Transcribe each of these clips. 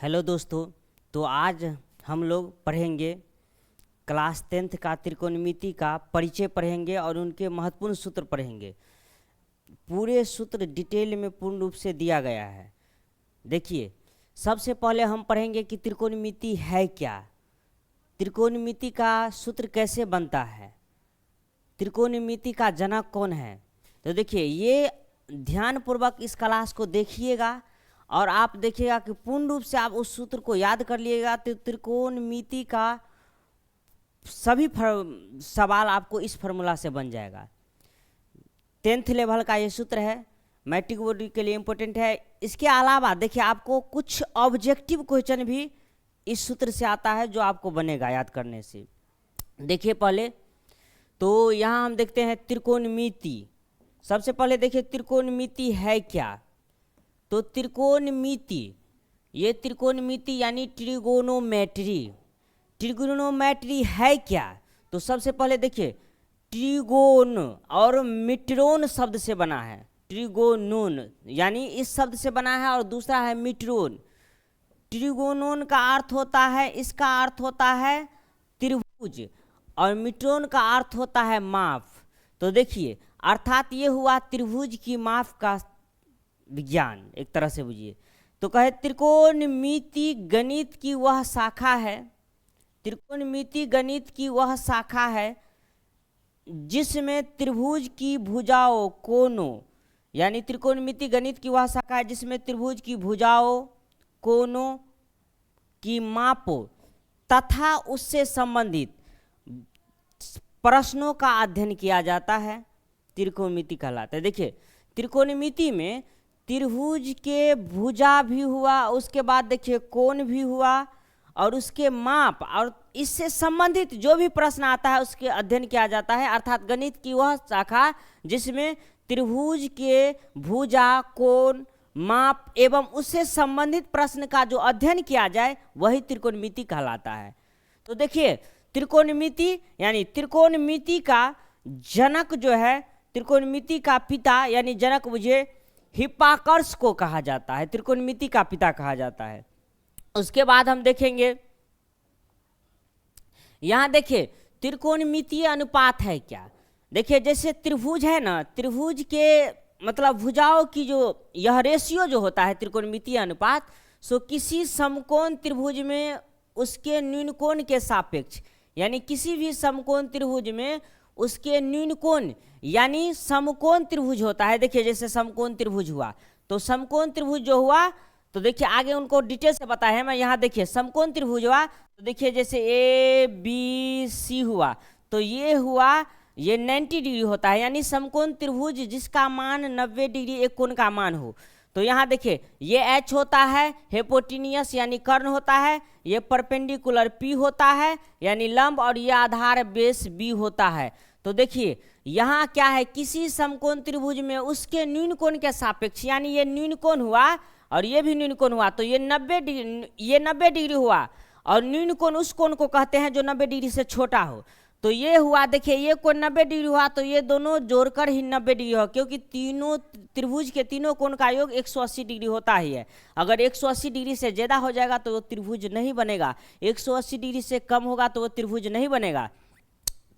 Hello दोस्तों। तो आज हम लोग पढ़ेंगे क्लास 10th का त्रिकोणमिति का परिचय पढ़ेंगे और उनके महत्वपूर्ण सूत्र पढ़ेंगे। पूरे सूत्र डिटेल में पूर्ण रूप से दिया गया है। देखिए, सबसे पहले हम पढ़ेंगे कि त्रिकोणमिति है क्या, त्रिकोणमिति का सूत्र कैसे बनता है, त्रिकोणमिति का जनक कौन है। तो देखिए, ये ध्यानपूर्वक इस क्लास को देखिएगा और आप देखिएगा कि पूर्ण रूप से आप उस सूत्र को याद कर लिएगा तो त्रिकोणमिति का सभी सवाल आपको इस फॉर्मूला से बन जाएगा। 10th लेवल का ये सूत्र है, मैट्रिक बोर्ड के लिए इम्पोर्टेंट है। इसके अलावा देखिए, आपको कुछ ऑब्जेक्टिव क्वेश्चन भी इस सूत्र से आता है जो आपको बनेगा याद करने से। देखिए पहले तो यहाँ हम देखते हैं त्रिकोणमिति। सबसे पहले देखिए त्रिकोणमिति है क्या। तो त्रिकोणमिति, ये त्रिकोणमिति यानी ट्रिगोनोमेट्री, ट्रिगोनोमेट्री है क्या। तो सबसे पहले देखिए, ट्रिगोन और मिट्रोन शब्द से बना है। ट्रिगोनोन यानी इस शब्द से बना है और दूसरा है मिट्रोन। ट्रिगोनोन का अर्थ होता है, इसका अर्थ होता है त्रिभुज और मिट्रोन का अर्थ होता है माप। तो देखिए, अर्थात ये हुआ त्रिभुज की माप का विज्ञान, एक तरह से बुझिए। तो कहे त्रिकोणमिति गणित की वह शाखा है, त्रिकोणमिति गणित की वह शाखा है जिसमें त्रिभुज की भुजाओं कोणों, यानी त्रिकोणमिति गणित की वह शाखा है जिसमें त्रिभुज की भुजाओं कोणों की मापों तथा उससे संबंधित प्रश्नों का अध्ययन किया जाता है, त्रिकोणमिति कहलाता है। देखिए, त्रिकोणमिति में त्रिभुज के भुजा भी हुआ, उसके बाद देखिए कोण भी हुआ और उसके माप और इससे संबंधित जो भी प्रश्न आता है उसके अध्ययन किया जाता है। अर्थात गणित की वह शाखा जिसमें त्रिभुज के भुजा कोण माप एवं उससे संबंधित प्रश्न का जो अध्ययन किया जाए वही त्रिकोणमिति कहलाता है। तो देखिए, त्रिकोणमिति यानी त्रिकोणमिति का जनक जो है, त्रिकोणमिति का पिता यानी जनक मुझे हिप्पार्कस को कहा जाता है, त्रिकोणमिति का पिता कहा जाता है। उसके बाद हम देखेंगे, यहां देखिए त्रिकोणमितीय अनुपात है क्या। देखिए, जैसे त्रिभुज है ना, त्रिभुज के मतलब भुजाओं की जो यह रेशियो जो होता है त्रिकोणमितीय अनुपात, सो किसी समकोण त्रिभुज में उसके न्यून कोण के सापेक्ष, यानी किसी भी समकोण त्रिभुज में उसके न्यून कोण यानी समकोण त्रिभुज होता है। देखिए, जैसे समकोण त्रिभुज हुआ तो समकोण त्रिभुज जो हुआ, तो देखिए आगे उनको डिटेल से बताया है। मैं यहाँ देखिए समकोण त्रिभुज हुआ तो देखिए जैसे ए बी सी हुआ तो ये हुआ, ये 90 डिग्री होता है, यानी समकोण त्रिभुज जिसका मान 90 डिग्री एक कोण का मान हो। तो यहाँ देखिए ये H होता है हेपोटिनियस यानी कर्ण होता है, ये परपेंडिकुलर P होता है यानी लंब और ये आधार बेस B होता है। तो देखिए यहाँ क्या है, किसी समकोण त्रिभुज में उसके न्यून कोण के सापेक्ष, यानी ये न्यून कोण हुआ और ये भी न्यून कोण हुआ तो ये 90 डिग्री हुआ और न्यून कोण उस कोण को कहते हैं जो 90 डिग्री से छोटा हो। तो ये हुआ, देखिए ये कोण 90 डिग्री हुआ तो ये दोनों जोड़कर ही 90 डिग्री हो, क्योंकि तीनों त्रिभुज के तीनों कोण का योग 180 डिग्री होता ही है। अगर 180 डिग्री से ज़्यादा हो जाएगा तो वो त्रिभुज नहीं बनेगा, 180 डिग्री से कम होगा तो वो त्रिभुज नहीं बनेगा।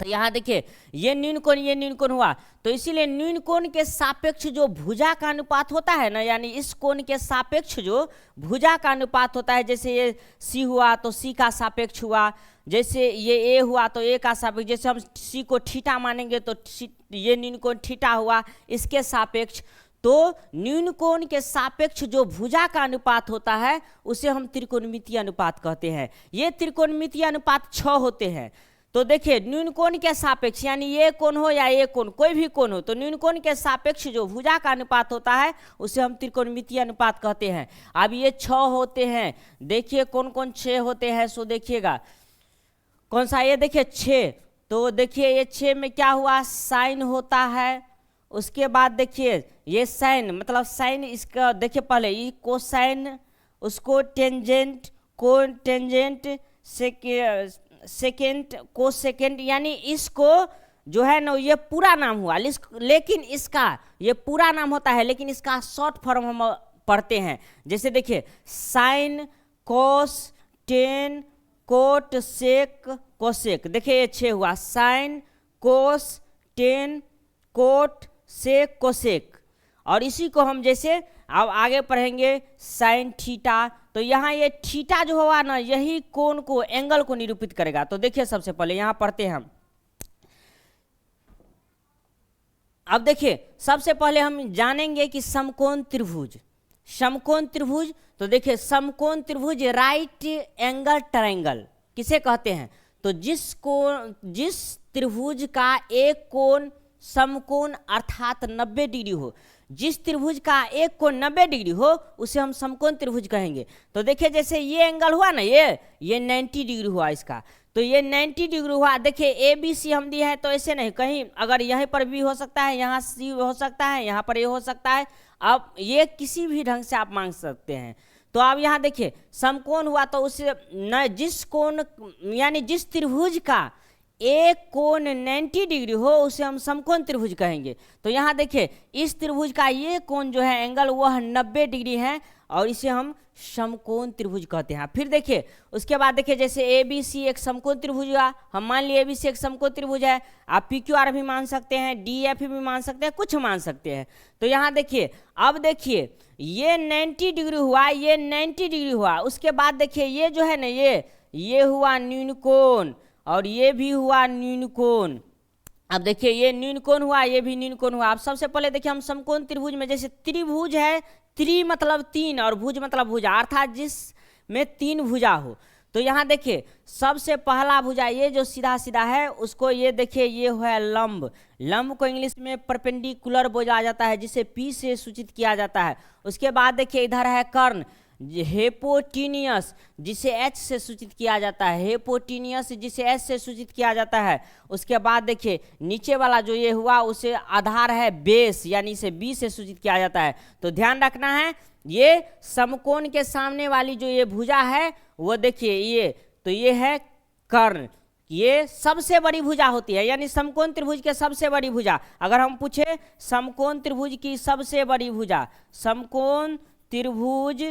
तो यहाँ देखिए ये न्यून कोण हुआ तो इसीलिए न्यून कोण के सापेक्ष जो भुजा का अनुपात होता है ना, यानी इस कोण के सापेक्ष जो भुजा का अनुपात होता है, जैसे ये सी हुआ तो सी का सापेक्ष हुआ, जैसे ये ए हुआ तो ए का सापेक्ष, जैसे हम सी को थीटा मानेंगे तो ये न्यून कोण थीटा हुआ इसके सापेक्ष। तो न्यून कोण के सापेक्ष जो भुजा का अनुपात होता है उसे हम त्रिकोणमितीय अनुपात कहते हैं। ये त्रिकोणमितीय अनुपात 6 होते हैं। तो देखिए न्यून कोण के सापेक्ष, यानी ये कोण हो या ये कोण, कोई भी कोण हो, तो न्यून कोण के सापेक्ष जो भुजा का अनुपात होता है उसे हम त्रिकोणमितीय अनुपात कहते हैं। अब ये 6 होते हैं, देखिए कौन कौन 6 होते हैं, सो देखिएगा कौन सा, ये देखिए 6। तो देखिए ये 6 में क्या हुआ, साइन होता है। उसके बाद देखिए ये साइन मतलब साइन, इसका देखिए पहले ये कोसाइन, उसको टेंजेंट, कोण टेंजेंट, सेकेंड को सेकेंड, यानी इसको जो है ना ये पूरा नाम हुआ, लेकिन इसका ये पूरा नाम होता है लेकिन इसका शॉर्ट फॉर्म हम पढ़ते हैं। जैसे देखिए साइन कोस, टेन, कोट, सेक, कोसेक। देखिए ये 6 हुआ, साइन, कोस, टेन, कोट, सेक, कोसेक। और इसी को हम जैसे अब आगे पढ़ेंगे साइन थीटा, तो यहाँ ये थीटा जो हुआ ना, यही कोण को, एंगल को निरूपित करेगा। तो देखिए सबसे पहले यहाँ पढ़ते हैं हम। अब देखिए सबसे पहले हम जानेंगे कि समकोण त्रिभुज, समकोण त्रिभुज। तो देखिए समकोण त्रिभुज राइट एंगल ट्रायंगल किसे कहते हैं? तो जिस त्रिभुज का एक कोण समकोण अर्थात 90 डिग्री हो, जिस त्रिभुज का एक कोण 90 डिग्री हो उसे हम समकोण त्रिभुज कहेंगे। तो देखिए जैसे ये एंगल हुआ ना, ये 90 डिग्री हुआ इसका, तो ये 90 डिग्री हुआ। देखिए ए बी सी हम दिए हैं, तो ऐसे नहीं, कहीं अगर यहीं पर भी हो सकता है, यहाँ सी हो सकता है, यहाँ पर ये हो सकता है। अब ये किसी भी ढंग से आप मांग सकते हैं। तो अब यहाँ देखिए समकोण हुआ, तो उसे जिस कोण यानी जिस त्रिभुज का एक कोण 90 डिग्री हो उसे हम समकोण त्रिभुज कहेंगे। तो यहाँ देखिए इस त्रिभुज का ये कोण जो है एंगल वह 90 डिग्री है और इसे हम समकोण त्रिभुज कहते हैं। फिर देखिए उसके बाद देखिए जैसे ए बी सी एक समकोण त्रिभुज हुआ, हम मान लिए ए बी सी एक समकोण त्रिभुज है। आप पी क्यू आर भी मान सकते हैं, डी एफ भी मान सकते हैं, कुछ मान सकते हैं। तो यहाँ देखिए अब देखिए ये 90 डिग्री हुआ, ये 90 डिग्री हुआ। उसके बाद देखिए ये जो है ना, ये हुआ न्यून कोण और ये भी हुआ न्यून कोण। अब देखिए ये न्यून कोण हुआ, ये भी न्यून कोण हुआ। अब सबसे पहले देखिए हम समकोण त्रिभुज में, जैसे त्रिभुज है, त्रि मतलब 3 और भुज मतलब भुजा, अर्थात जिसमें 3 भुजा हो। तो यहाँ देखिए सबसे पहला भुजा ये जो सीधा सीधा है उसको, ये देखिए ये है लंब। लंब को इंग्लिश में परपेंडिकुलर बोला जाता है, जिसे पी से सूचित किया जाता है। उसके बाद देखिए इधर है कर्ण, हेपोटीनियस जिसे एच से सूचित किया जाता है, हेपोटीनियस जिसे एच से सूचित किया जाता है। उसके बाद देखिए नीचे वाला जो ये हुआ उसे आधार है बेस, यानी इसे बी से सूचित किया जाता है। तो ध्यान रखना है ये समकोण के सामने वाली जो ये भुजा है वो देखिए ये, तो ये है कर्ण, ये सबसे बड़ी भुजा होती है, यानी समकोण त्रिभुज के सबसे बड़ी भुजा। अगर हम पूछे समकोण त्रिभुज की सबसे बड़ी भुजा, समकोण त्रिभुज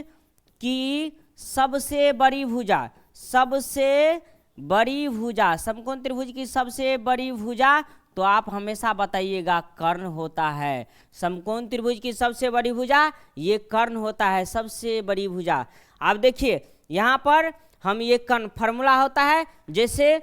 की सबसे बड़ी भुजा, सबसे बड़ी भुजा, समकोण त्रिभुज की सबसे बड़ी भुजा, तो आप हमेशा बताइएगा कर्ण होता है। समकोण त्रिभुज की सबसे बड़ी भुजा ये कर्ण होता है, सबसे बड़ी भुजा। आप देखिए यहाँ पर हम ये कर्ण फॉर्मूला होता है, जैसे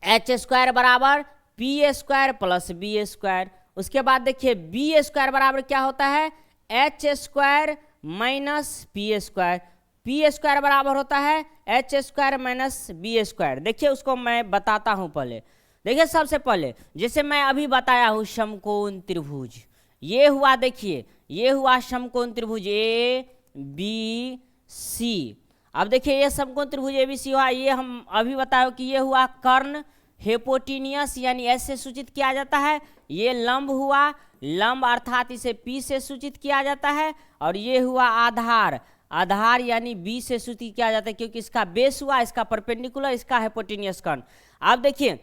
एच स्क्वायर बराबर P square plus B square. उसके बाद देखिए बी स्क्वायर बराबर क्या होता है, H square minus P square. P square बराबर होता है H square minus B square. देखिए उसको मैं बताता हूँ पहले। देखिए सबसे पहले जैसे मैं अभी बताया हूँ समकोण त्रिभुज, ये हुआ, देखिए ये हुआ समकोण त्रिभुज ए बी सी। अब देखिए ये समकोण त्रिभुज ए बी सी हुआ, ये हम अभी बताया कि ये हुआ कर्ण, हेपोटीनियस यानी एस से सूचित किया जाता है। ये लंब हुआ, लंब अर्थात इसे पी से सूचित किया जाता है। और ये हुआ आधार, आधार यानी बी से सूचित किया जाता है, क्योंकि इसका बेस हुआ, इसका परपेंडिकुलर, इसका हेपोटीनियस कर्ण। अब देखिए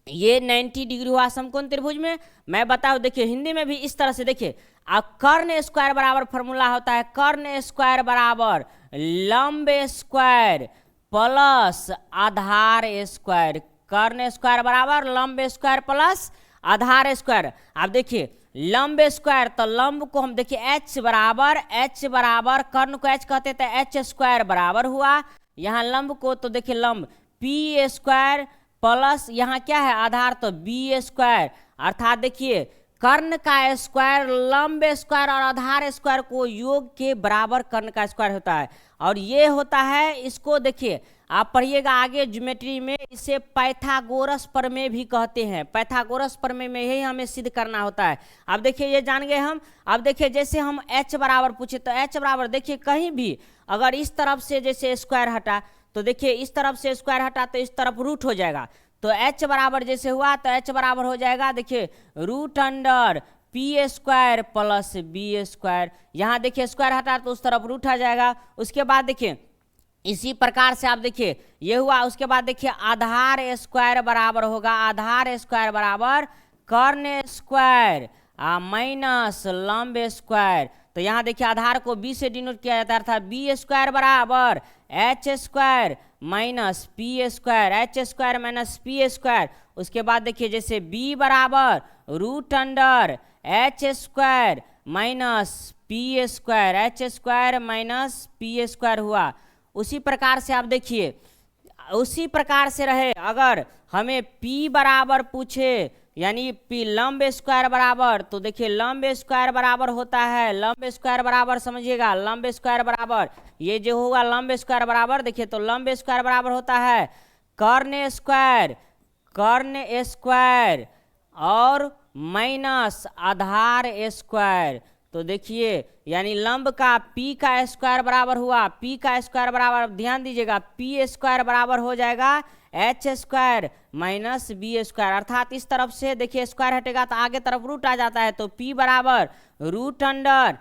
ये 90 डिग्री हुआ समकोण त्रिभुज में। मैं बताऊं देखिए हिंदी में भी इस तरह से, देखिए अब कर्ण स्क्वायर बराबर फॉर्मूला होता है, कर्ण स्क्वायर बराबर लंब स्क्वायर प्लस आधार स्क्वायर। कर्ण स्क्वायर बराबर लंब स्क्वायर प्लस आधार स्क्वायर। अब देखिए लंब स्क्वायर, तो लंब को हम देखिए एच बराबर कर्ण को एच कहते थे, एच स्क्वायर बराबर हुआ यहाँ लंब को, तो देखिए लंब पी स्क्वायर प्लस यहाँ क्या है आधार, तो बी स्क्वायर। अर्थात देखिए कर्ण का स्क्वायर लंब स्क्वायर और आधार स्क्वायर को योग के बराबर कर्ण का स्क्वायर होता है। और ये होता है, इसको देखिए आप पढ़िएगा आगे ज्योमेट्री में, इसे पाइथागोरस प्रमेय भी कहते हैं। पाइथागोरस प्रमेय में यही हमें सिद्ध करना होता है। अब देखिए ये जान गए हम। अब देखिए जैसे हम h बराबर पूछे, तो h बराबर देखिए कहीं भी अगर इस तरफ से जैसे स्क्वायर हटा, तो देखिए इस तरफ से स्क्वायर हटा तो इस तरफ रूट हो जाएगा। तो h बराबर जैसे हुआ तो h बराबर हो जाएगा, देखिए root under P square plus B square. यहाँ देखिए स्क्वायर हटा तो उस तरफ रूट आ जाएगा। उसके बाद देखिए इसी प्रकार से आप देखिए ये हुआ। उसके बाद देखिए आधार स्क्वायर बराबर होगा, आधार स्क्वायर बराबर कर्ण स्क्वायर माइनस लंब स्क्वायर। तो यहाँ देखिए आधार को b से डिनोट किया जाता है, अर्थात बी स्क्वायर बराबर H square minus P square, H square minus P square. उसके बाद देखिए जैसे b बराबर root under H square minus P square, H square minus P square हुआ। उसी प्रकार से आप देखिए, उसी प्रकार से रहे अगर हमें p बराबर पूछे, यानी p लंब स्क्वायर बराबर, तो देखिए लंब स्क्वायर बराबर होता है, लंब स्क्वायर बराबर समझिएगा, लंब स्क्वायर बराबर ये जो होगा लंब स्क्वायर बराबर, देखिए तो लंब स्क्वायर बराबर होता है कर्ण स्क्वायर, कर्ण स्क्वायर और माइनस आधार स्क्वायर। तो देखिए यानी लंब का p का स्क्वायर बराबर हुआ, p का स्क्वायर बराबर, ध्यान दीजिएगा p स्क्वायर बराबर हो जाएगा H square minus B square, अर्थात इस तरफ से देखिए स्क्वायर हटेगा तो आगे तरफ रूट आ जाता है, तो p बराबर root under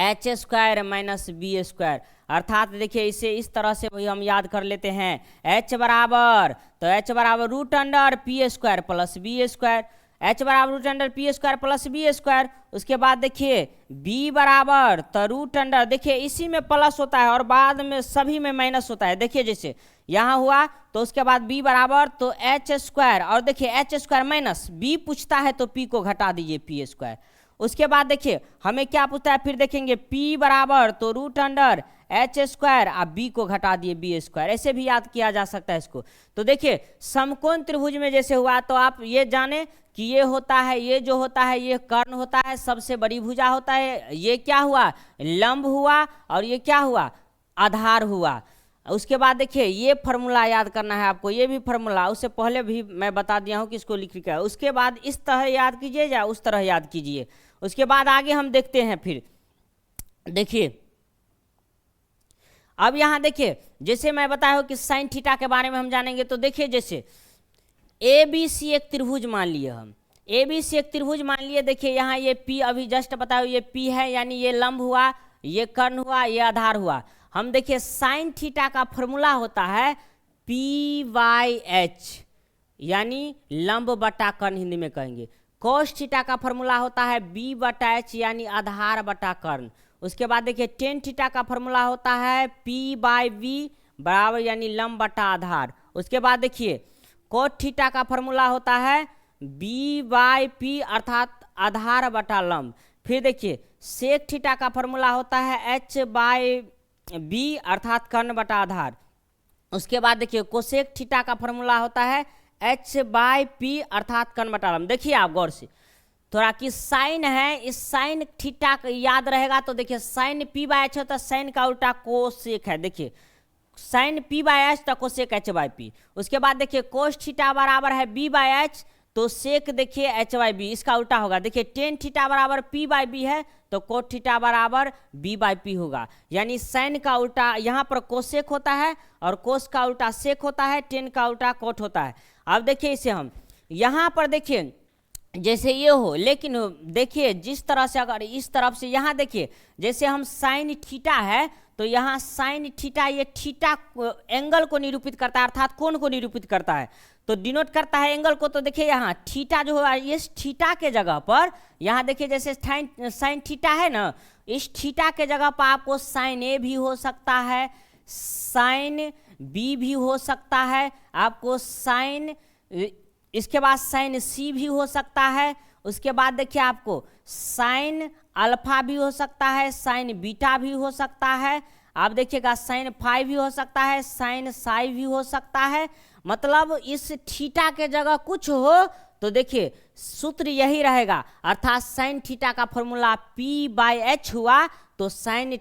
H square minus B square. अर्थात देखिए इसे इस तरह से वही हम याद कर लेते हैं, h बराबर, तो h बराबर root under P square plus B square, h बराबर root under P square plus B square. उसके बाद देखिए b बराबर तो रूट अंडर, देखिए इसी में प्लस होता है और बाद में सभी में माइनस होता है, देखिए जैसे यहाँ हुआ तो उसके बाद b बराबर तो एच स्क्वायर, और देखिए एच स्क्वायर माइनस b पूछता है तो p को घटा दीजिए पी स्क्वायर। उसके बाद देखिए हमें क्या पूछता है, फिर देखेंगे p बराबर तो रूट अंडर एच स्क्वायर, अब b को घटा दिए बी स्क्वायर, ऐसे भी याद किया जा सकता है इसको। तो देखिए समकोण त्रिभुज में जैसे हुआ तो आप ये जाने कि ये होता है, ये जो होता है ये कर्ण होता है, सबसे बड़ी भुजा होता है, ये क्या हुआ लंब हुआ, और ये क्या हुआ आधार हुआ। उसके बाद देखिए ये फार्मूला याद करना है आपको, ये भी फार्मूला उससे पहले भी मैं बता दिया हूँ कि इसको लिख लिखा है। उसके बाद इस तरह याद कीजिए या उस तरह याद कीजिए। उसके बाद आगे हम देखते हैं, फिर देखिए अब यहाँ देखिए जैसे मैं बताया हूँ कि साइन थीटा के बारे में हम जानेंगे, तो देखिए जैसे ए बी सी एक त्रिभुज मान लिए, हम ए बी सी एक त्रिभुज मान लिए। देखिए यहाँ ये पी अभी जस्ट बताया ये पी है, यानी ये लंब हुआ, ये कर्ण हुआ, ये आधार हुआ। हम देखिए साइन थीटा का फॉर्मूला होता है पी वाई एच, यानी लंब बटा कर्ण हिंदी में कहेंगे। कोस थीटा का फॉर्मूला होता है बी बटा एच, यानी आधार बटा कर्ण। उसके बाद देखिए टेन थीटा का फॉर्मूला होता है पी बाई वी बराबर, यानी लंब बटा आधार। उसके बाद देखिए कोट थीटा का फॉर्मूला होता है बी बाई पी, अर्थात आधार बटा लंब। फिर देखिए सेक थीटा का फॉर्मूला होता है एच बाई बी, अर्थात कर्ण बटा आधार। उसके बाद देखिए कोसेक थीटा का फॉर्मूला होता है एच बाई पी, अर्थात कर्ण बटा लंब। देखिए आप गौर से थोड़ा कि साइन है, इस साइन थीटा याद रहेगा तो देखिए साइन पी बाई एच होता है, साइन का उल्टा कोसेक है, देखिए साइन पी बाई एच तो कोसेक एच बाई पी। उसके बाद देखिए कोस थीटा बराबर है बी बाई एच, तो सेक देखिए एच बाई बी, इसका उल्टा होगा। देखिए टेन थीटा बराबर पी बाई बी है तो कोट थीटा बराबर बी बाई पी होगा, यानी साइन का उल्टा यहाँ पर कोसेक होता है और कोस का उल्टा सेक होता है, टेन का उल्टा कोट होता है। अब देखिए इसे हम यहाँ पर देखिए जैसे ये हो, लेकिन देखिए जिस तरह से अगर इस तरफ से यहाँ देखिए जैसे हम साइन थीटा है तो यहाँ साइन थीटा, ये थीटा एंगल को निरूपित करता है, अर्थात कोण को निरूपित करता है, तो डिनोट करता है एंगल को। तो देखिए यहाँ थीटा जो है इस थीटा के जगह पर यहाँ देखिए जैसे साइन थीटा है ना, इस थीटा के जगह पर आपको साइन ए भी हो सकता है, साइन बी भी हो सकता है, आपको साइन, इसके बाद साइन सी भी हो सकता है। उसके बाद देखिए आपको साइन अल्फा भी हो सकता है, साइन बीटा भी हो सकता है, आप देखिएगा साइन फाई भी हो सकता है, साइन साई भी हो सकता है। मतलब इस थीटा के जगह कुछ हो तो देखिए सूत्र यही रहेगा, अर्थात साइन थीटा का फॉर्मूला पी बाई एच हुआ तो साइन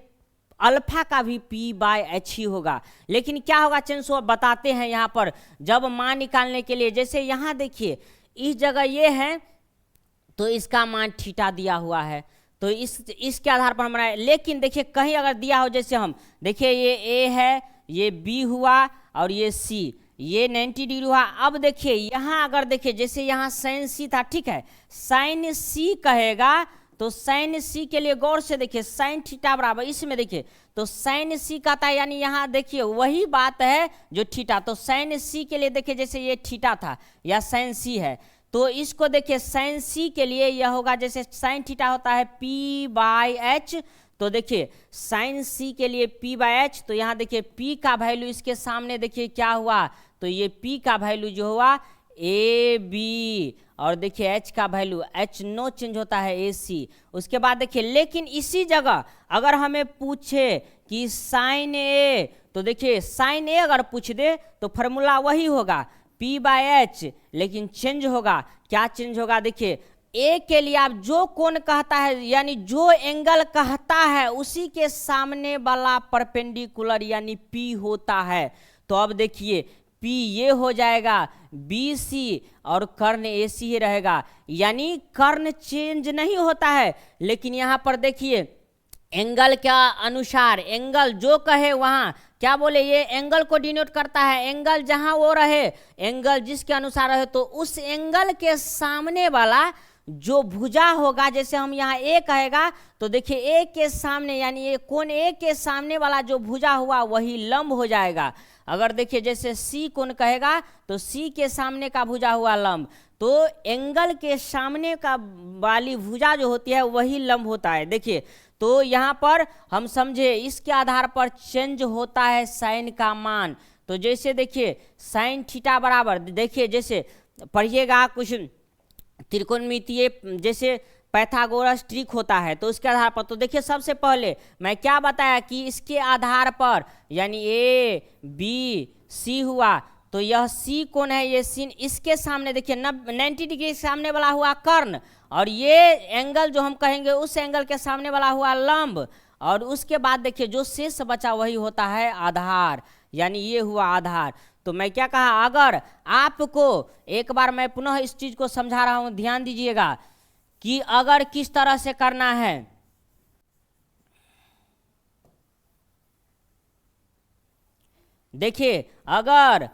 अल्फा का भी पी बाई एच ही होगा। लेकिन क्या होगा चेंज वो बताते हैं यहाँ पर जब मान निकालने के लिए। जैसे यहाँ देखिए इस जगह ये है तो इसका मान थीटा दिया हुआ है, तो इसके आधार पर हमारा, लेकिन देखिए कहीं अगर दिया हो, जैसे हम देखिए ये ए है, ये बी हुआ और ये सी, ये 90 डिग्री हुआ। अब देखिए यहाँ अगर देखिए जैसे यहाँ साइन सी था, ठीक है, साइन सी कहेगा तो साइन सी के लिए गौर से देखिए साइन थीटा बराबर, इसमें देखिए तो साइन सी का था, यानी यहाँ देखिए वही बात है जो थीटा, तो साइन सी के लिए देखिए जैसे ये थीटा था या साइन सी है तो इसको देखिए साइन सी के लिए यह होगा, जैसे साइन थीटा होता है p/h, तो देखिए साइन सी के लिए p/h, तो यहाँ देखिए p का वैल्यू इसके सामने देखिए क्या हुआ, तो ये p का वैल्यू जो हुआ AB, और देखिए h का वैल्यू h नो चेंज होता है AC। उसके बाद देखिए लेकिन इसी जगह अगर हमें पूछे कि साइन A, तो देखिए साइन A अगर पूछ दे तो फॉर्मूला वही होगा p/h, लेकिन चेंज होगा, क्या चेंज होगा, देखिए ए के लिए आप जो कोण कहता है यानी जो एंगल कहता है उसी के सामने वाला परपेंडिकुलर यानी P होता है। तो अब देखिए P ये हो जाएगा BC और कर्ण AC ही रहेगा, यानी कर्ण चेंज नहीं होता है, लेकिन यहाँ पर देखिए एंगल क्या अनुसार एंगल जो कहे वहाँ क्या बोले, ये एंगल को डिनोट करता है, एंगल जहाँ वो रहे, एंगल जिसके अनुसार रहे, तो उस एंगल के सामने वाला जो भुजा होगा, जैसे हम यहाँ ए कहेगा तो देखिए ए के सामने यानी ये कोण ए के सामने वाला जो भुजा हुआ वही लंब हो जाएगा। अगर देखिए जैसे सी कोण कहेगा तो सी के सामने का भुजा हुआ लंब, तो एंगल के सामने का वाली भुजा जो होती है वही लंब होता है। देखिए तो यहाँ पर हम समझे इसके आधार पर चेंज होता है साइन का मान। तो जैसे देखिए साइन थीटा बराबर, देखिए जैसे पढ़िएगा कुछ त्रिकोणमितीय जैसे पाइथागोरस ट्रिक होता है, तो उसके आधार पर तो देखिए सबसे पहले मैं क्या बताया कि इसके आधार पर यानी ए बी सी हुआ, तो यह सी कोण है, ये सी इसके सामने देखिए 90 डिग्री के सामने वाला हुआ कर्ण, और ये एंगल जो हम कहेंगे उस एंगल के सामने वाला हुआ लंब, और उसके बाद देखिए जो शेष बचा वही होता है आधार, यानी ये हुआ आधार। तो मैं क्या कहा, अगर आपको एक बार मैं पुनः इस चीज को समझा रहा हूं, ध्यान दीजिएगा कि अगर किस तरह से करना है, देखिए अगर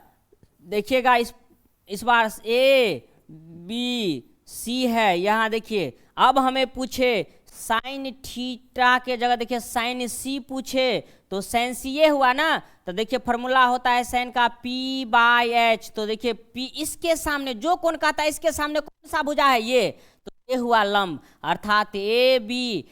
देखिएगा इस बार ए बी सी है, यहाँ देखिए अब हमें पूछे साइन थीटा के जगह देखिए साइन सी पूछे, तो साइन सी ये हुआ ना, तो देखिए फॉर्मूला होता है साइन का p/h, तो देखिए p इसके सामने जो कोण कहता है इसके सामने कौन सा भुजा है ये, तो ये हुआ लंब, अर्थात ए बी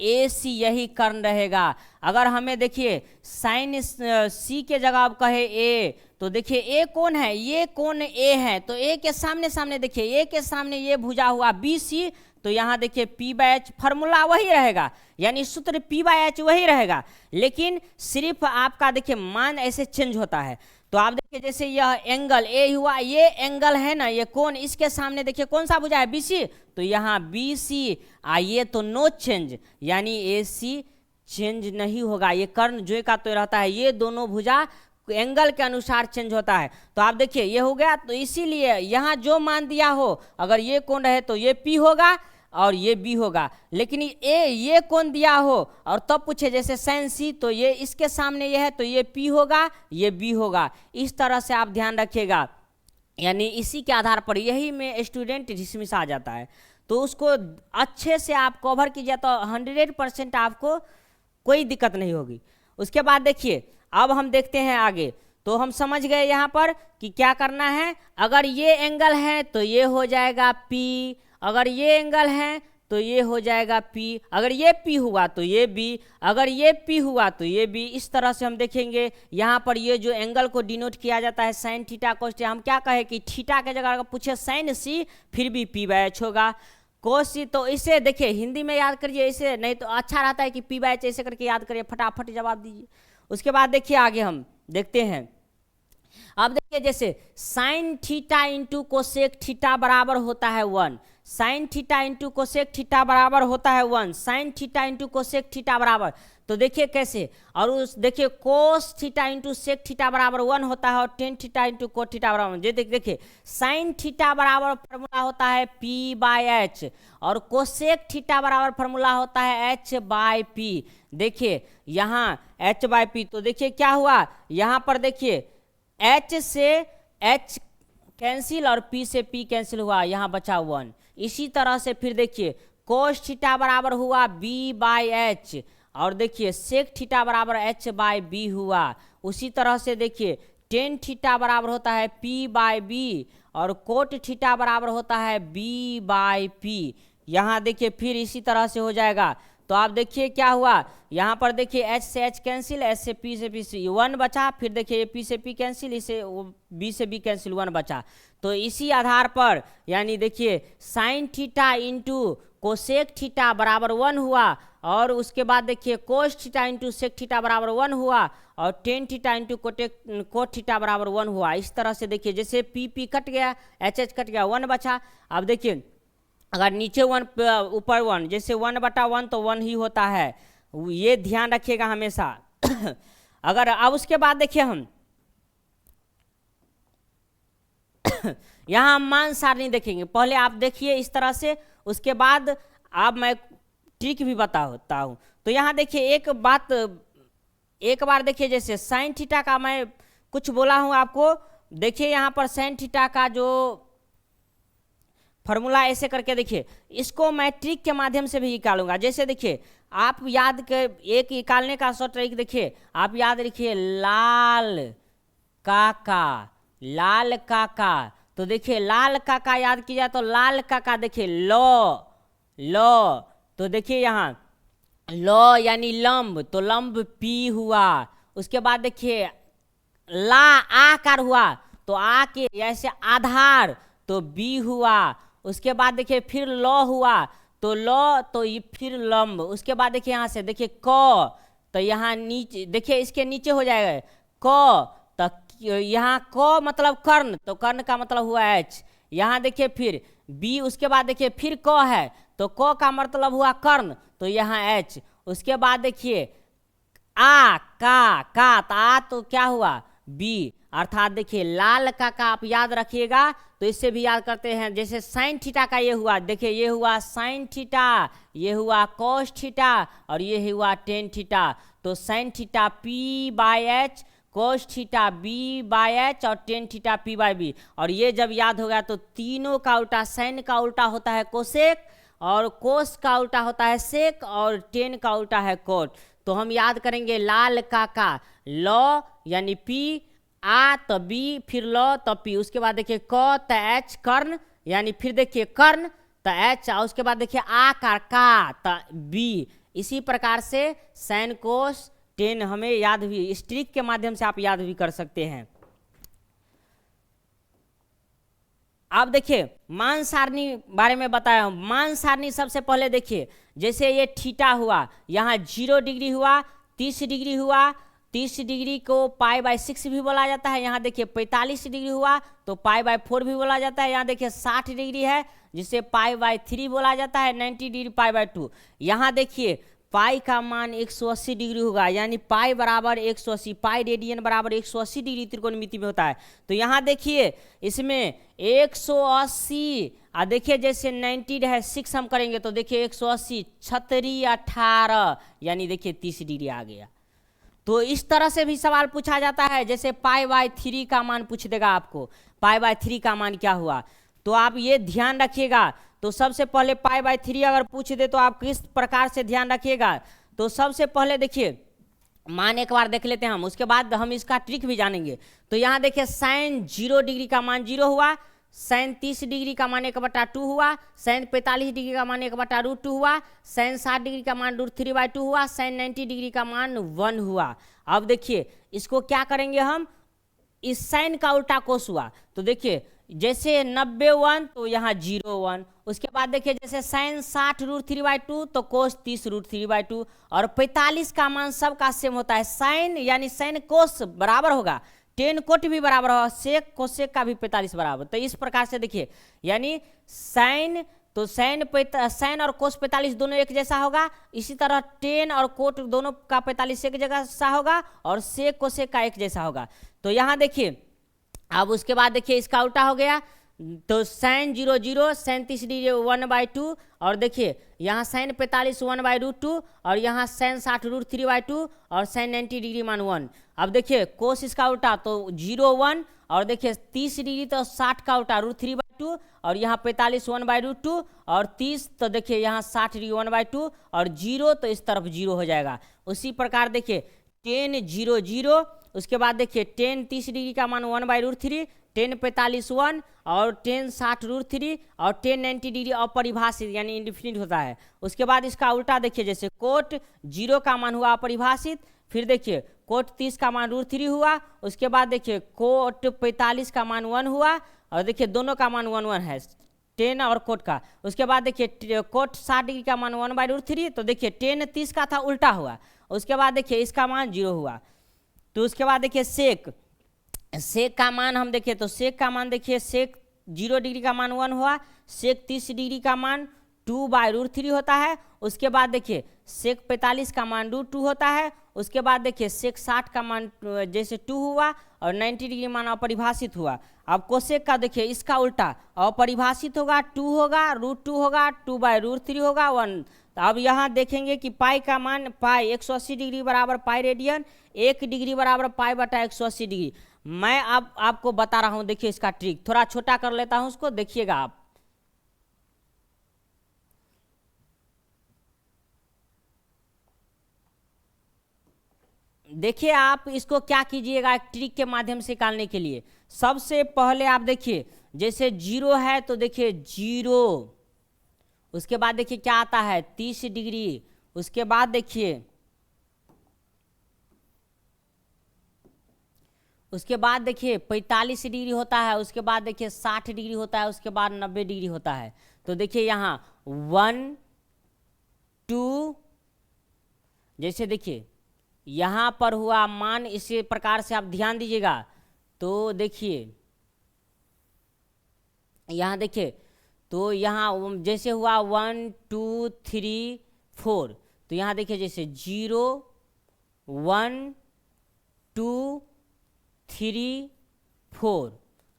ए सी यही कर्ण रहेगा। अगर हमें देखिए साइन सी के जगह अब कहे ए, तो देखिए ए कौन है, ये कौन ए है, तो ए के सामने सामने देखिए ए के सामने ये भुजा हुआ बी सी, तो यहाँ देखिए p/h फॉर्मूला वही रहेगा, यानी सूत्र p/h वही रहेगा, लेकिन सिर्फ आपका देखिए मान ऐसे चेंज होता है। तो आप देखिए जैसे यह एंगल ए हुआ, ये एंगल है ना, ये कोण इसके सामने देखिए कौन सा भुजा है BC, तो यहाँ BC ये तो नो चेंज, यानी AC चेंज नहीं होगा, ये कर्ण जो का तो रहता है, ये दोनों भुजा एंगल के अनुसार चेंज होता है। तो आप देखिए ये हो गया, तो इसीलिए यहाँ जो मान दिया हो, अगर ये कोण रहे तो ये P होगा और ये B होगा, लेकिन ये कोण दिया हो और तब पूछे जैसे साइन सी, तो ये इसके सामने ये है तो ये P होगा, ये B होगा। इस तरह से आप ध्यान रखिएगा, यानी इसी के आधार पर यही में स्टूडेंट डिसमिस आ जाता है, तो उसको अच्छे से आप कवर कीजिए तो 100% आपको कोई दिक्कत नहीं होगी। उसके बाद देखिए अब हम देखते हैं आगे, तो हम समझ गए यहाँ पर कि क्या करना है, अगर ये एंगल है तो ये हो जाएगा P, अगर ये एंगल है तो ये हो जाएगा P, अगर ये P हुआ तो ये B, अगर ये P हुआ तो ये B। इस तरह से हम देखेंगे यहाँ पर ये जो एंगल को डिनोट किया जाता है साइन थीटा कोस थीटा, हम क्या कहे कि थीटा के जगह अगर पूछे साइन C फिर भी p/h होगा, कोस सी तो इसे देखिए हिंदी में याद करिए, इसे नहीं तो अच्छा रहता है कि p/h ऐसे करके याद करिए, फटाफट जवाब दीजिए। उसके बाद देखिए आगे हम देखते हैं, अब देखिए जैसे sine theta into cosec theta बराबर होता है 1, sine theta into cosec theta बराबर होता है 1, sine theta into cosec theta बराबर, तो देखिए कैसे, और उस देखिए cos theta into sec theta बराबर 1 होता है और tan theta into cot theta बराबर, ये देखिए साइन थीटा बराबर फॉर्मूला होता है p/h और कोसेक थीटा बराबर फॉर्मूला होता है h/p। देखिए यहाँ h/p, तो देखिए क्या हुआ, यहाँ पर देखिए h से h कैंसिल और p से p कैंसिल हुआ, यहाँ बचा 1। इसी तरह से फिर देखिए कोस थीटा बराबर हुआ b/h और देखिए सेक थीटा बराबर h/b हुआ। उसी तरह से देखिए टेन थीटा बराबर होता है पी बाय बी और कोट थीटा बराबर होता है बी बाय पी। यहाँ देखिए फिर इसी तरह से हो जाएगा। तो आप देखिए क्या हुआ, यहाँ पर देखिए एच से एच कैंसिल, एच से पी सी वन बचा, फिर देखिए पी से पी कैंसिल, इसे बी से बी कैंसिल, वन बचा। तो इसी आधार पर यानी देखिए sine theta into cosec theta बराबर 1 हुआ और उसके बाद देखिए cos theta into sec theta बराबर 1 हुआ और tan theta into cot theta बराबर 1 हुआ। इस तरह से देखिए जैसे पी पी कट गया, एच एच कट गया, 1 बचा। अब देखिए अगर नीचे 1 ऊपर 1, जैसे 1/1 तो 1 ही होता है, ये ध्यान रखिएगा हमेशा। अगर अब उसके बाद देखिए हम यहाँ मान सारणी देखेंगे। पहले आप देखिए इस तरह से, उसके बाद अब मैं ट्रिक भी बताता हूँ। तो यहाँ देखिए एक बार देखिए जैसे साइन थीटा का मैं कुछ बोला हूँ आपको, देखिए यहाँ पर साइन थीटा का जो फॉर्मूला ऐसे करके देखिए, इसको मैं ट्रिक के माध्यम से भी निकालूंगा। जैसे देखिए आप याद कर, एक निकालने का शॉर्ट ट्रिक देखिए, आप याद रखिए लाल काका। तो देखिए लाल काका याद किया तो लाल काका देखिए लो, तो देखिए यहाँ लो यानी लंब, तो लंब पी हुआ। उसके बाद देखिए ला आकार हुआ तो आ के ऐसे आधार तो बी हुआ। उसके बाद देखिए फिर लो हुआ तो लो, तो ये फिर लंब। उसके बाद देखिए यहाँ से देखिए क, तो यहाँ नीचे देखिए इसके नीचे हो जाएगा क, तो यहाँ क मतलब कर्ण, तो कर्ण का मतलब हुआ एच। यहाँ देखिए फिर बी, उसके बाद देखिए फिर क है तो क का मतलब हुआ कर्ण, तो यहाँ एच। उसके बाद देखिए का तो आ तो क्या हुआ बी, अर्थात देखिए लाल का आप याद रखिएगा। तो इससे भी याद करते हैं, जैसे साइन थीटा का ये हुआ, देखिए ये हुआ साइन थीटा, ये हुआ कोस थीटा और ये हुआ टेन थीटा। तो sine theta P by H, cos theta B by H और tan theta P by B. और ये जब याद हो गया तो तीनों का उल्टा, साइन का उल्टा होता है कोसेक और कोस का उल्टा होता है सेक और टेन का उल्टा है कोट। तो हम याद करेंगे लाल का लॉ यानी पी, आ तो बी, फिर लॉ तो पी। उसके बाद देखिए क तो एच कर्ण, यानी फिर देखिए कर्ण तो एच, और उसके बाद देखिए आकार का तो बी। इसी प्रकार से साइन कोस टेन हमें याद भी, इस ट्रिक के माध्यम से आप याद भी कर सकते हैं। अब देखिए मान सारणी बारे में बताया हूं। मान सारणी सबसे पहले देखिए, जैसे ये थीटा हुआ, यहाँ 0 डिग्री हुआ, 30 डिग्री हुआ, 30 डिग्री को पाई बाय 6 भी बोला जाता है। यहाँ देखिए 45 डिग्री हुआ तो पाई बाय 4 भी बोला जाता है। यहाँ देखिए 60 डिग्री है जिसे पाई बाय 3 बोला जाता है, 90 डिग्री पाई बाय 2। यहाँ देखिए पाई का मान 180 डिग्री होगा, यानी पाई बराबर 180, पाई रेडियन बराबर 180 डिग्री त्रिकोणमिति में होता है। तो यहाँ देखिए इसमें 180 देखिए जैसे 90 है 6 हम करेंगे तो देखिए 180 छतरी 18, यानी देखिए 30 डिग्री आ गया। तो इस तरह से भी सवाल पूछा जाता है, जैसे पाई बाय 3 का मान पूछ देगा आपको, पाई बाय 3 का मान क्या हुआ। तो आप ये ध्यान रखिएगा। तो सबसे पहले पाई बाय 3 अगर पूछ दे तो आप किस प्रकार से ध्यान रखिएगा। तो सबसे पहले देखिए मान एक बार देख लेते हैं हम, उसके बाद हम इसका ट्रिक भी जानेंगे। तो यहाँ देखिए साइन 0 डिग्री का मान 0 हुआ, साइन 30 डिग्री का मान 1/2 हुआ, साइन 45 डिग्री का मान 1/√2 हुआ, साइन 60 डिग्री का मान √3/2 हुआ, साइन 90 डिग्री का मान 1 हुआ। अब देखिए इसको क्या करेंगे हम, इस साइन का उल्टा कोस हुआ तो देखिए जैसे 90 1 तो यहाँ 0 1। उसके बाद देखिए जैसे साइन 60 √3/2 तो कोस 30 √3/2। और 45 का मान सबका सेम होता है, साइन यानी साइन कोस बराबर होगा, टेन कोट भी बराबर होगा, सेक कोसेक का भी 45 बराबर। तो इस प्रकार से देखिए यानी साइन, तो साइन और कोस 45 दोनों एक जैसा होगा। इसी तरह टेन और कोट दोनों का 45 एक जैसा होगा और सेक कोसेक का एक जैसा होगा। तो यहाँ देखिए अब उसके बाद देखिए इसका उल्टा हो गया, तो साइन 0 0, साइन 30 डिग्री 1/2 और देखिए यहाँ साइन 45 1/√2 और यहाँ साइन 60 √3/2 और साइन 90 डिग्री मान 1। अब देखिए कोस इसका उल्टा तो 0 1 और देखिए 30 डिग्री तो 60 का उल्टा √3/2 और यहाँ 45 1/√2 और 30 तो देखिए यहाँ 60 डिग्री 1/2 और 0 तो इस तरफ 0 हो जाएगा। उसी प्रकार देखिए 10 0 0 उसके बाद देखिए टेन 30 डिग्री का मान 1/√3, टेन 45 1 और टेन 60√3 और टेन 90 डिग्री अपरिभाषित यानी इंडिफिनिट होता है। उसके बाद इसका उल्टा देखिए, जैसे कोट 0 का मान हुआ अपरिभाषित, फिर देखिए कोट 30 का मान √3 हुआ, उसके बाद देखिए कोट 45 का मान 1 हुआ और देखिए दोनों का मान 1 1 है, टेन और कोट का। उसके बाद देखिए कोट 60 डिग्री का मान 1/√3, तो देखिए टेन 30 का था उल्टा हुआ। उसके बाद देखिए इसका मान 0 हुआ। तो उसके बाद देखिए सेक का मान हम देखिए, तो सेक का मान देखिए, सेक 0 डिग्री का मान 1 हुआ, सेक 30 डिग्री का मान 2/√3 होता है। उसके बाद देखिए सेक 45 का मान √2 होता है। उसके बाद देखिए सेक 60 का मान जैसे 2 हुआ और 90 डिग्री मान अपरिभाषित हुआ। अब कोसेक का देखिए इसका उल्टा अपरिभाषित होगा, 2 होगा, √2 होगा, 2/√3 होगा 1। तो अब यहाँ देखेंगे कि पाई का मान, पाई 180 डिग्री बराबर पाई रेडियन, 1 डिग्री बराबर पाई बटा 180 डिग्री। मैं अब आपको बता रहा हूँ, देखिए इसका ट्रिक थोड़ा छोटा कर लेता हूँ उसको, देखिएगा आप। देखिए आप इसको क्या कीजिएगा एक ट्रिक के माध्यम से निकालने के लिए। सबसे पहले आप देखिए जैसे 0 है तो देखिए 0, उसके बाद देखिए क्या आता है 30 डिग्री, उसके बाद देखिए उसके बाद देखिए 45 डिग्री होता है, उसके बाद देखिए 60 डिग्री होता है, उसके बाद 90 डिग्री होता है। तो देखिए यहाँ 1 2, जैसे देखिए यहाँ पर हुआ मान, इसी प्रकार से आप ध्यान दीजिएगा। तो देखिए यहाँ देखिए, तो यहाँ जैसे हुआ 1 2 3 4, तो यहाँ देखिए जैसे 0 1 2 3 4।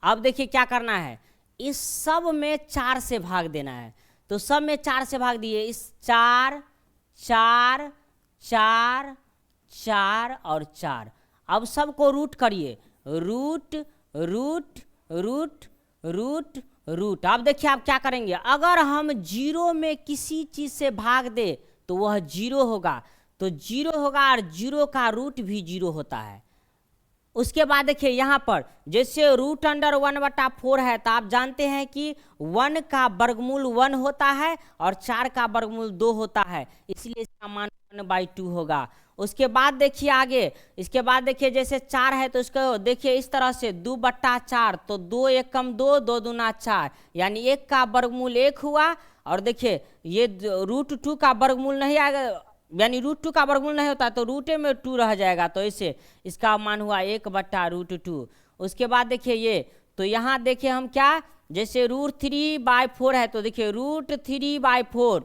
अब देखिए क्या करना है, इस सब में 4 से भाग देना है। तो सब में 4 से भाग दिए, इस 4 4 4 4 और 4। अब सबको रूट करिए, root root root root root. अब देखिए आप क्या करेंगे, अगर हम 0 में किसी चीज से भाग दे तो वह 0 होगा, तो 0 होगा और 0 का रूट भी 0 होता है। उसके बाद देखिए यहाँ पर जैसे √1/4 है, तो आप जानते हैं कि 1 का वर्गमूल 1 होता है और 4 का वर्गमूल 2 होता है, इसलिए इसका मान 1/2 होगा। उसके बाद देखिए आगे, इसके बाद देखिए जैसे 4 है तो इसको देखिए इस तरह से 2/4, तो 2 1 कम 2, 2 दूना 4, यानी 1 का वर्गमूल 1 हुआ। और देखिए ये √2 का वर्गमूल नहीं आएगा, यानी √2 का वर्गमूल नहीं होता तो रूटे में 2 रह जाएगा, तो इसे इसका मान हुआ 1/√2। उसके बाद देखिए ये, तो यहाँ देखिए हम क्या, जैसे √3/4 है तो देखिए √3/4,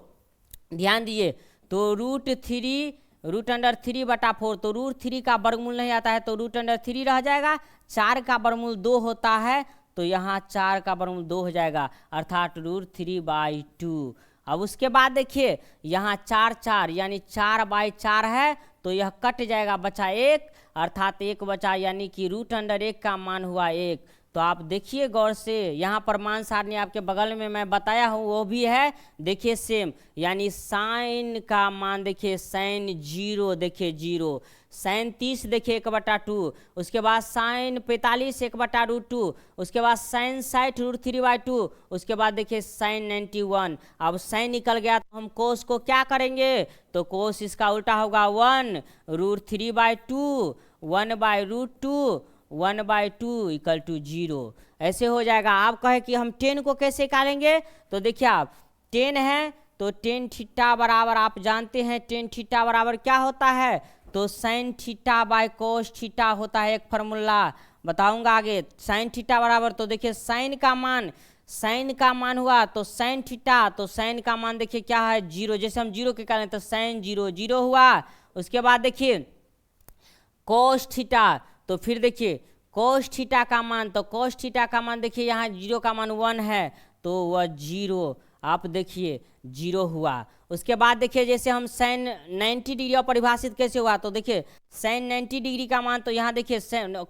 ध्यान दीजिए, तो √3/4, तो √3 का वर्गमूल नहीं आता है तो √3 रह जाएगा। 4 का वर्गमूल 2 होता है तो यहाँ 4 का वर्गमूल 2 हो जाएगा, अर्थात √3/2। अब उसके बाद देखिए यहाँ 4 4 यानी 4/4 है, तो यह कट जाएगा, बचा 1, अर्थात 1 बचा, यानी कि √1 का मान हुआ 1। तो आप देखिए गौर से, यहाँ पर मान सारणी आपके बगल में मैं बताया हूँ वो भी है, देखिए सेम, यानी साइन का मान देखिए साइन 0, देखिए 0, साइन 30 देखिए 1/2, उसके बाद साइन 45 1/√2, उसके बाद साइन 60 √3/2, उसके बाद देखिए साइन 91। अब साइन निकल गया तो हम कोस को क्या करेंगे, तो कोस इसका उल्टा होगा 1 √3/2, 1/√2, 1/2 इक्वल टू 0, ऐसे हो जाएगा। आप कहे कि हम 10 को कैसे निकालेंगे, तो देखिए आप 10 है तो टेन थीटा बराबर, आप जानते हैं टेन थीटा बराबर क्या होता है, तो साइन थीटा/कोस थीटा होता है, एक फार्मूला बताऊंगा आगे। साइन थीटा बराबर, तो देखिए साइन का मान हुआ तो साइन थीटा, तो साइन का मान देखिए क्या है 0, जैसे हम 0 के निकालें तो साइन 0 0 हुआ। उसके बाद देखिए कोस थीटा, तो फिर देखिए कोस थीटा का मान, तो कोस थीटा का मान देखिए यहाँ 0 का मान 1 है तो वह 0, आप देखिए 0 हुआ। उसके बाद देखिए जैसे हम साइन 90 डिग्री परिभाषित कैसे हुआ, तो देखिए साइन 90 डिग्री का मान, तो यहाँ देखिए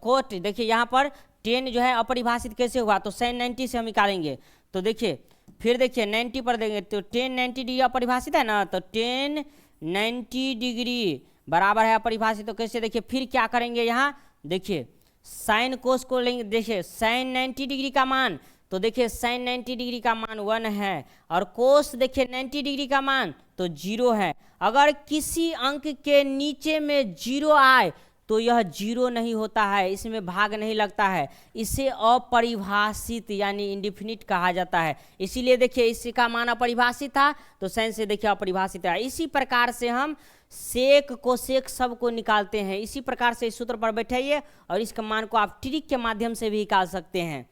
कोट, देखिए यहाँ पर 10 जो है अपरिभाषित कैसे हुआ, तो साइन 90 से हम निकालेंगे। तो देखिए फिर देखिए 90 पर देंगे तो 10 90 डिग्री अपरिभाषित है ना, तो 10 90 डिग्री बराबर है अपरिभाषित, तो कैसे देखिए फिर क्या करेंगे यहाँ, देखिए साइन कोस को लेंगे, देखिए साइन 90 डिग्री का मान, तो देखिए साइन 90 डिग्री का मान 1 है, और कोस देखिए 90 डिग्री का मान तो 0 है। अगर किसी अंक के नीचे में 0 आए तो यह 0 नहीं होता है, इसमें भाग नहीं लगता है, इसे अपरिभाषित यानी इंडिफिनिट कहा जाता है। इसीलिए देखिए इसका मान अपरिभाषित था तो साइन से देखिए अपरिभाषित है। इसी प्रकार से हम सेक कोसेक सब को निकालते हैं। इसी प्रकार से इस सूत्र पर बैठाइए और इसका मान को आप ट्रिक के माध्यम से भी निकाल सकते हैं।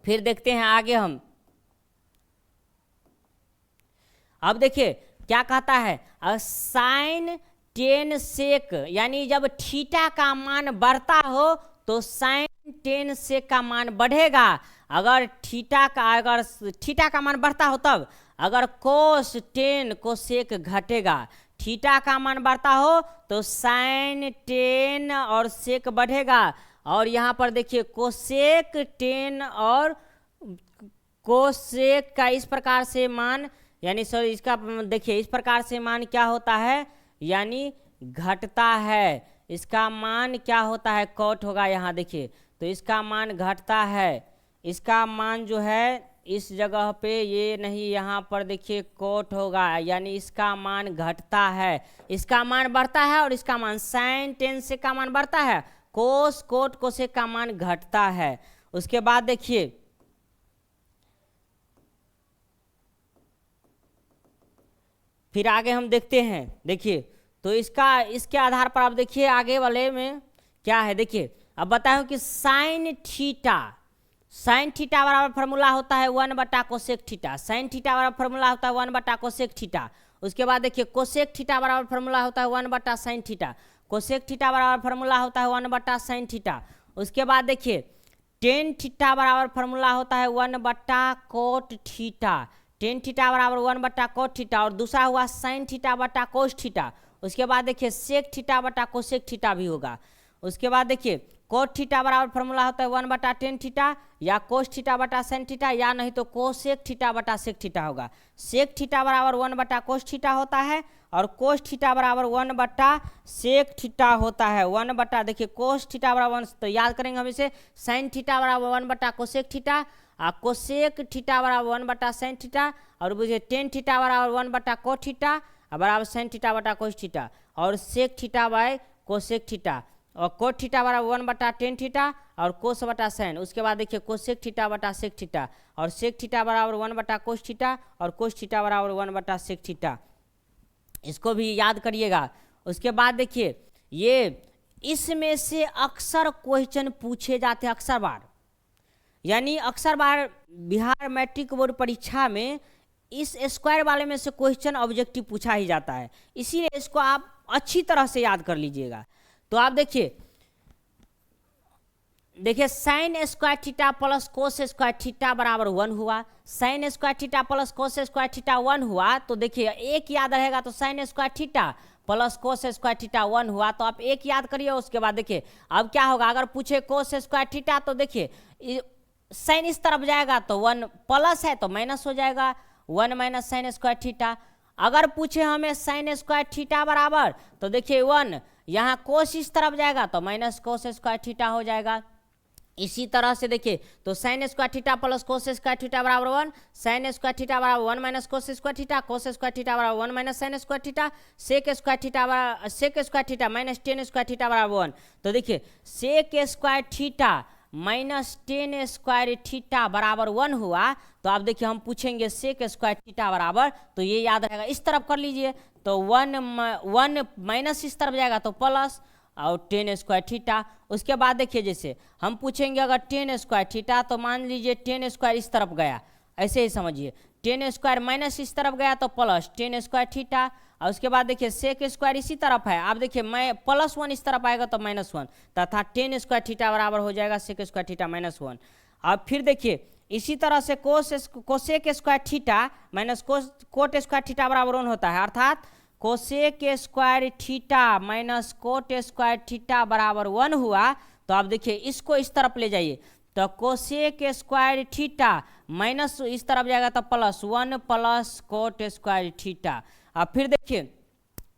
फिर देखते हैं आगे हम। अब देखिए क्या कहता है, साइन 10 सेक, यानी जब थीटा का मान बढ़ता हो तो साइन 10 सेक का मान बढ़ेगा। अगर थीटा का मान बढ़ता हो तब, अगर कोस 10 कोसेक घटेगा। थीटा का मान बढ़ता हो तो साइन 10 और सेक बढ़ेगा। और यहाँ पर देखिए कोसेक 10 और कोसेक का इस प्रकार से मान, यानी सर इसका देखिए इस प्रकार से मान क्या होता है, यानी घटता है। इसका मान क्या होता है, कॉट होगा यहाँ देखिए, तो इसका मान घटता है। इसका मान जो है इस जगह पे ये नहीं, यहाँ पर देखिए कोट होगा, यानी इसका मान घटता है। इसका मान बढ़ता है और इसका मान साइन 10 से का मान बढ़ता है, कोस कोट कोसेक का मान घटता है। उसके बाद देखिए फिर आगे हम देखते हैं। देखिए तो इसके आधार पर आप देखिए आगे वाले में क्या है। देखिए अब बताओ कि साइन थीटा बराबर फॉर्मूला होता है 1 कोसेक थीटा। साइन थीटा बराबर फॉर्मूला होता है 1 कोसेक थीटा। उसके बाद देखिए कोसेक थीटा बराबर फॉर्मूला होता है 1 साइन थीटा। कोसेक थीटा बराबर फॉर्मूला होता है 1 साइन थीटा। उसके बाद देखिए टेन थीटा बराबर फॉर्मूला होता है 1 कोट थीटा। टेन थीटा बराबर 1 कोट थीटा, और दूसरा हुआ साइन थीटा बटा कोस थीटा। उसके बाद देखिए सेक थीटा बटा कोसेक थीटा भी होगा। उसके बाद देखिए कोट थीटा बराबर फॉर्मूला होता है 1 टेन थीटा, या कोस थीटा बटा साइन थीटा, या नहीं तो कोसेक थीटा बटा सेक थीटा होगा। सेक थीटा बराबर 1 कोस थीटा होता है, और कोस थीटा बराबर 1 सेक थीटा होता है। 1 देखिए कोस थीटा बराबर 1, तो याद करेंगे हम इसे, साइन थीटा बराबर 1 कोसेक थीटा, कोसेक थीटा बराबर 1 साइन थीटा, और बुझिए टेन थीटा बराबर 1 कोट थीटा बराबर साइन थीटा बटा कोस थीटा, और sec theta by cosec theta, और कोट थीटा बराबर 1 टेन थीटा और कोस बटा साइन। उसके बाद देखिए कोसेक थीटा बटा सेक थीटा, और सेक थीटा बराबर 1 कोस थीटा, और कोस थीटा बराबर 1 सेक थीटा। इसको भी याद करिएगा। उसके बाद देखिए ये इसमें से अक्सर क्वेश्चन पूछे जाते हैं, अक्सर बार, यानी अक्सर बार बिहार मैट्रिक बोर्ड परीक्षा में इस स्क्वायर वाले में से क्वेश्चन ऑब्जेक्टिव पूछा ही जाता है। इसीलिए इसको आप अच्छी तरह से याद कर लीजिएगा। तो आप देखिए sign square theta plus cos square theta बराबर 1 हुआ। Sign square theta plus cos square theta 1 हुआ, तो देखिए एक याद रहेगा, तो sine square theta plus cos square theta 1 हुआ, तो आप एक याद करिए। उसके बाद देखिए अब क्या होगा, अगर पूछे कोस स्क्वायर थीटा तो देखिए साइन इस तरफ जाएगा तो 1 प्लस है तो माइनस हो जाएगा, 1 माइनस साइन स्क्वायर थीटा। अगर पूछे हमें साइन स्क्वायर थीटा बराबर, तो देखिए 1, यहाँ कोस इस तरफ जाएगा तो माइनस कोस स्क्वायर थीटा हो जाएगा। इसी तरह से देखिए तो sine square theta plus cos square theta बराबर 1, साइन स्क्वायर थीटा बराबर 1 minus cos square theta, cos square theta बराबर 1 minus sine square theta, sec square theta minus tan square theta बराबर 1। तो देखिए sec square theta minus tan square theta बराबर 1 हुआ, तो आप देखिए हम पूछेंगे सेक स्क्वायर थीटा बराबर, तो ये याद रहेगा, इस तरफ कर लीजिए, तो 1 माइनस इस तरफ जाएगा तो प्लस, और टेन स्क्वायर थीटा। उसके बाद देखिए जैसे हम पूछेंगे अगर टेन स्क्वायर थीटा, तो मान लीजिए टेन स्क्वायर इस तरफ गया, ऐसे ही समझिए, टेन स्क्वायर माइनस इस तरफ गया तो प्लस टेन स्क्वायर थीटा। और उसके बाद देखिए सेक स्क्वायर इसी तरफ है, आप देखिए मैं +1 इस तरफ आएगा तो -1, तथा टेन स्क्वायर थीटा बराबर हो जाएगा सेक स्क्वायर थीटा -1। अब फिर देखिए इसी तरह से cosec square theta minus cot square theta बराबर 1 होता है, अर्थात cosec square theta minus cot square theta बराबर 1 हुआ। तो आप देखिए इसको इस तरफ ले जाइए, तो कोसेक स्क्वायर थीटा माइनस इस तरफ जाएगा तो +1 प्लस कोट स्क्वायर थीटा। अब फिर देखिए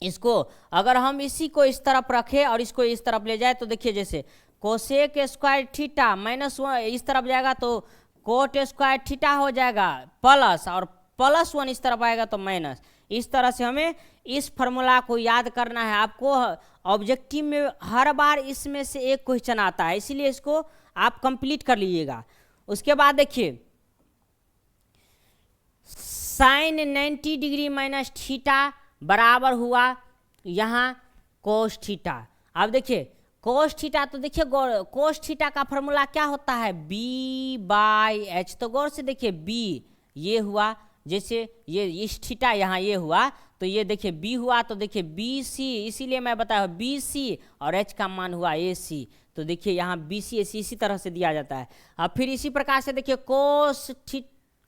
इसको अगर हम इसी को इस तरफ रखें और इसको इस तरफ ले जाए, तो देखिए जैसे cosec square theta minus one इस तरफ जाएगा तो कोट स्क्वायर थीटा हो जाएगा प्लस, और प्लस वन इस तरफ आएगा तो माइनस। इस तरह से हमें इस फॉर्मूला को याद करना है। आपको ऑब्जेक्टिव में हर बार इसमें से एक क्वेश्चन आता है, इसीलिए इसको आप कंप्लीट कर लीजिएगा। उसके बाद देखिए साइन 90 डिग्री माइनस थीटा बराबर हुआ यहाँ कोस थीटा। अब देखिए कोस थीटा, तो देखिए कोस थीटा का फॉर्मूला क्या होता है, बी बाई एच। तो गौर से देखिए बी ये हुआ, जैसे ये इस थीटा यहाँ ये हुआ, तो ये देखिए बी हुआ, तो देखिए बी सी, इसीलिए मैं बताया बी सी, और एच का मान हुआ ए सी। तो देखिए यहाँ बी सी ए सी इसी तरह से दिया जाता है। अब फिर इसी प्रकार से देखिए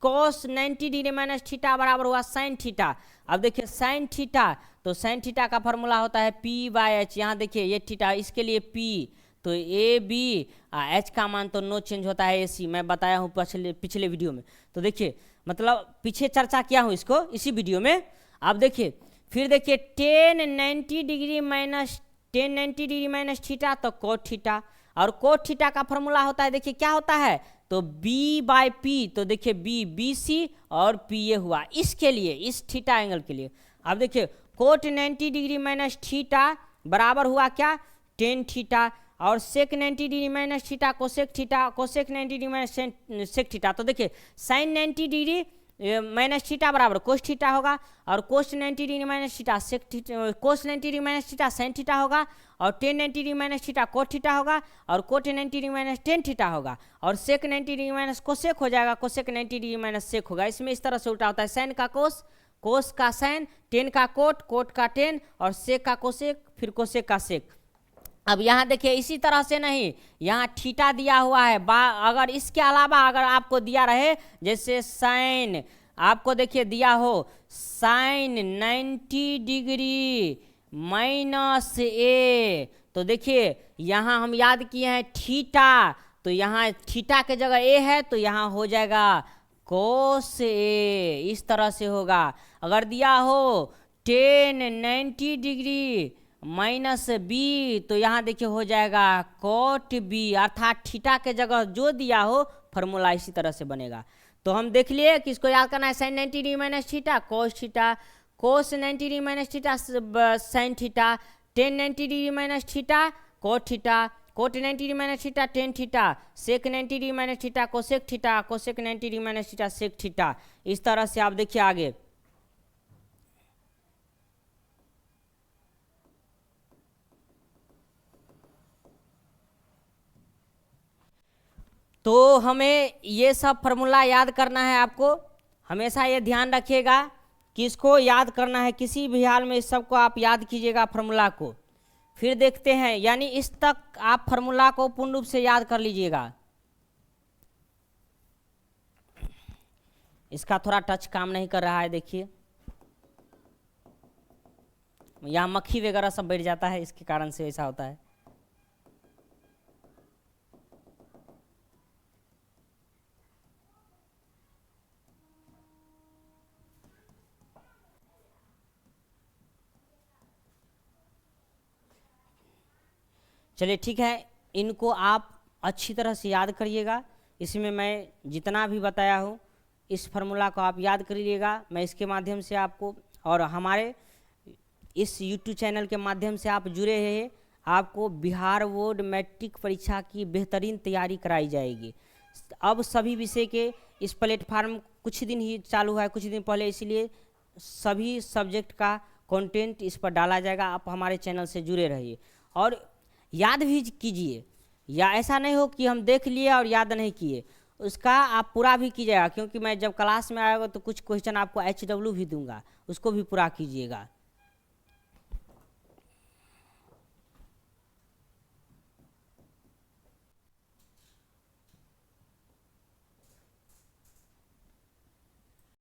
कोस 90 डिग्री माइनस थीटा बराबर हुआ साइन थीटा। अब देखिए साइन थीटा, तो साइन थीटा का फॉर्मूला होता है पी बाई एच। यहाँ देखिए ये थीटा, इसके लिए पी, तो ए बी, एच का मान तो नो चेंज होता है ए सी, मैं बताया हूँ पिछले वीडियो में। तो देखिए मतलब पीछे चर्चा किया हूँ इसको इसी वीडियो में। अब देखिए फिर देखिए टेन 90 डिग्री माइनस थीटा, तो कोट थीटा, और कोट थीटा का फॉर्मूला होता है देखिए क्या होता है, तो b बाई पी। तो देखिए बी सी और p ये हुआ इसके लिए, इस थीटा एंगल के लिए। अब देखिए कोट 90 डिग्री माइनस थीटा बराबर हुआ क्या, टेन थीटा, और sec 90 degree minus theta cosec 90 degree minus sec theta. तो देखिए साइन 90 डिग्री माइनस थीटा बराबर कोस थीटा होगा, और cos 90 degree minus theta sec theta, cos 90 degree minus theta sine theta होगा, और tan 90 degree minus theta cot theta होगा, और cot 90 degree minus tan theta होगा, और सेक 90 डिग्री माइनस कोसेक हो जाएगा, कोसेक 90 डिग्री माइनस सेक होगा। इसमें इस तरह से उल्टा होता है, साइन का कोस, कोस का साइन, टेन का कोट, कोट का टेन, और सेक का कोसेक, फिर कोसेक का सेक। अब यहाँ देखिए इसी तरह से नहीं, यहाँ थीटा दिया हुआ है, अगर इसके अलावा अगर आपको दिया रहे, जैसे साइन आपको देखिए दिया हो साइन 90 डिग्री माइनस ए, तो देखिए यहाँ हम याद किए हैं थीटा, तो यहाँ थीटा के जगह ए है, तो यहाँ हो जाएगा कोस ए, इस तरह से होगा। अगर दिया हो टेन 90 डिग्री माइनस बी, तो यहाँ देखिए हो जाएगा कोट बी, अर्थात थीटा के जगह जो दिया हो फॉर्मूला इसी तरह से बनेगा। तो हम देख लिए कि इसको याद करना है, sine 90 degree minus theta cos theta, cos 90 degree minus theta sine theta, tan 90 degree minus theta cot theta, cot 90 degree minus theta tan theta, sec 90 degree minus theta cosec theta, cosec 90 degree minus theta sec theta. इस तरह से आप देखिए आगे। तो हमें ये सब फार्मूला याद करना है, आपको हमेशा ये ध्यान रखिएगा कि इसको याद करना है, किसी भी हाल में इस सब को आप याद कीजिएगा फार्मूला को। फिर देखते हैं, यानी इस तक आप फार्मूला को पूर्ण रूप से याद कर लीजिएगा। इसका थोड़ा टच काम नहीं कर रहा है, देखिए यहाँ मक्खी वगैरह सब बैठ जाता है, इसके कारण से ऐसा होता है। चलिए ठीक है, इनको आप अच्छी तरह से याद करिएगा। इसमें मैं जितना भी बताया हूँ इस फार्मूला को आप याद करिएगा। मैं इसके माध्यम से आपको, और हमारे इस YouTube चैनल के माध्यम से आप जुड़े हैं, आपको बिहार बोर्ड मैट्रिक परीक्षा की बेहतरीन तैयारी कराई जाएगी। अब सभी विषय के इस प्लेटफार्म कुछ दिन ही चालू है, कुछ दिन पहले, इसलिए सभी सब्जेक्ट का कंटेंट इस पर डाला जाएगा। आप हमारे चैनल से जुड़े रहिए और याद भी कीजिए, या ऐसा नहीं हो कि हम देख लिए और याद नहीं किए, उसका आप पूरा भी कीजिएगा, क्योंकि मैं जब क्लास में आएगा तो कुछ क्वेश्चन आपको HW भी दूंगा, उसको भी पूरा कीजिएगा।